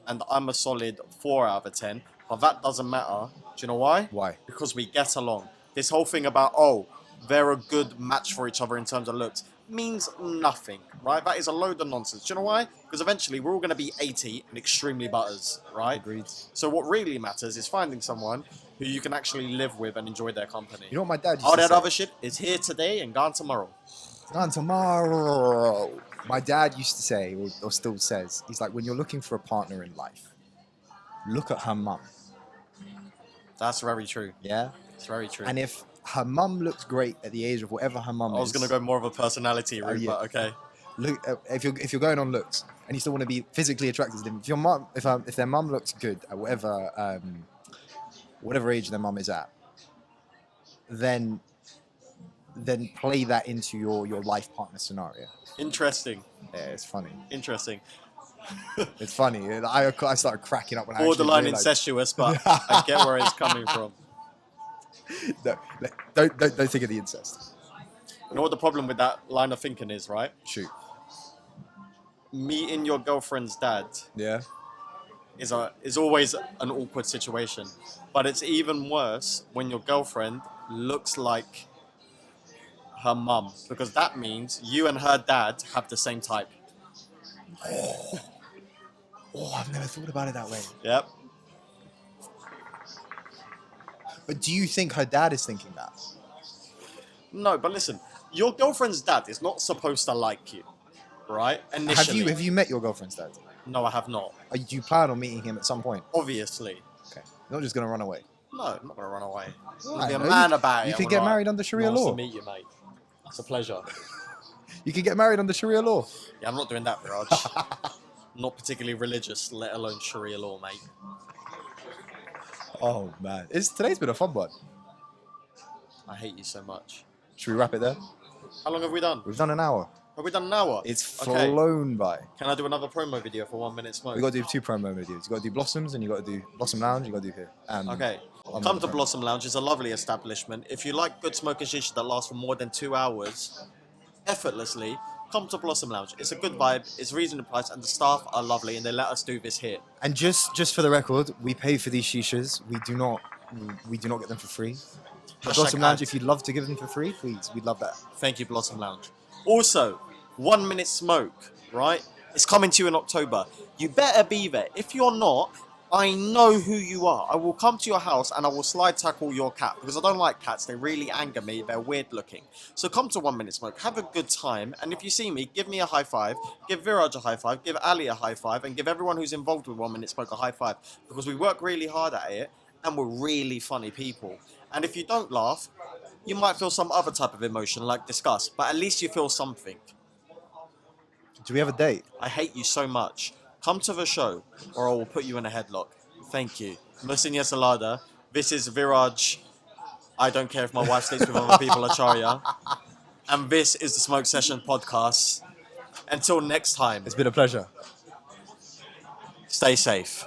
and I'm a solid 4 out of 10. But that doesn't matter. Do you know why? Why? Because we get along. This whole thing about, oh, they're a good match for each other in terms of looks means nothing, right? That is a load of nonsense. Do you know why? Because eventually we're all going to be 80 and extremely butters, right? Agreed. So what really matters is finding someone who you can actually live with and enjoy their company. You know what my dad used All to that say? other shit is here today and gone tomorrow. Gone tomorrow. My dad used to say, or still says, he's like, when you're looking for a partner in life, look at her mum. That's very true. Yeah? It's very true. And if her mum looks great at the age of whatever her mum is. I was going to go more of a personality route, yeah. but okay. Look, if you're going on looks and you still want to be physically attracted to them, if your mum, if their mum looks good at whatever age their mum is at, then play that into your life partner scenario. Interesting. Yeah, it's funny. Interesting. It's funny. I started cracking up when I Borderline actually realised. incestuous, but I get where it's coming from. No, don't think of the incest. You know what the problem with that line of thinking is, right? Shoot. Meeting your girlfriend's dad Yeah. is always an awkward situation. But it's even worse when your girlfriend looks like her mum, because that means you and her dad have the same type. Oh, I've never thought about it that way. Yep. But do you think her dad is thinking that? No, but listen, your girlfriend's dad is not supposed to like you, right? Initially. Have you met your girlfriend's dad? No, I have not. Do you plan on meeting him at some point? Obviously. Okay. You're not just gonna run away. No, I'm not going to run away. Well, Be I a know. man about it. You I'm could get alright. married under Sharia Nice law. to meet you, mate. It's a pleasure. You could get married under Sharia law. Yeah, I'm not doing that, Viraj. Not particularly religious, let alone Sharia law, mate. Oh man, today's been a fun one. I hate you so much. Should we wrap it there? How long have we done? We've done an hour. Have we done an hour? It's Okay. flown by. Can I do another promo video for 1 minute smoke? We got to do 2 promo videos. You got to do Blossoms and you got to do Blossom Lounge. You got to do here. Okay. I'm Come not to promo. Blossom Lounge. It's a lovely establishment. If you like good smoking shisha that lasts for more than 2 hours, effortlessly, come to Blossom Lounge. It's a good vibe. It's reasonable price, and the staff are lovely, and they let us do this here. And just for the record, we pay for these shishas. We do not get them for free. But Hashtag Blossom Lounge, ad. if you'd love to give them for free, please, we'd love that. Thank you, Blossom Lounge. Also, 1 minute smoke, right? It's coming to you in October. You better be there. If you're not, I know who you are. I will come to your house and I will slide tackle your cat, because I don't like cats. They really anger me. They're weird looking. So come to 1 minute smoke. Have a good time. And if you see me, give me a high five. Give Viraj a high five. Give Ali a high five. And give everyone who's involved with 1 minute smoke a high five. Because we work really hard at it and we're really funny people. And if you don't laugh, you might feel some other type of emotion like disgust. But at least you feel something. Do we have a date? I hate you so much. Come to the show, or I will put you in a headlock. Thank you. Muhsin Viraj. This is Viraj. I don't care if my wife sleeps with other people, Acharya. And this is the Smoke Session podcast. Until next time, It's been a pleasure. stay safe.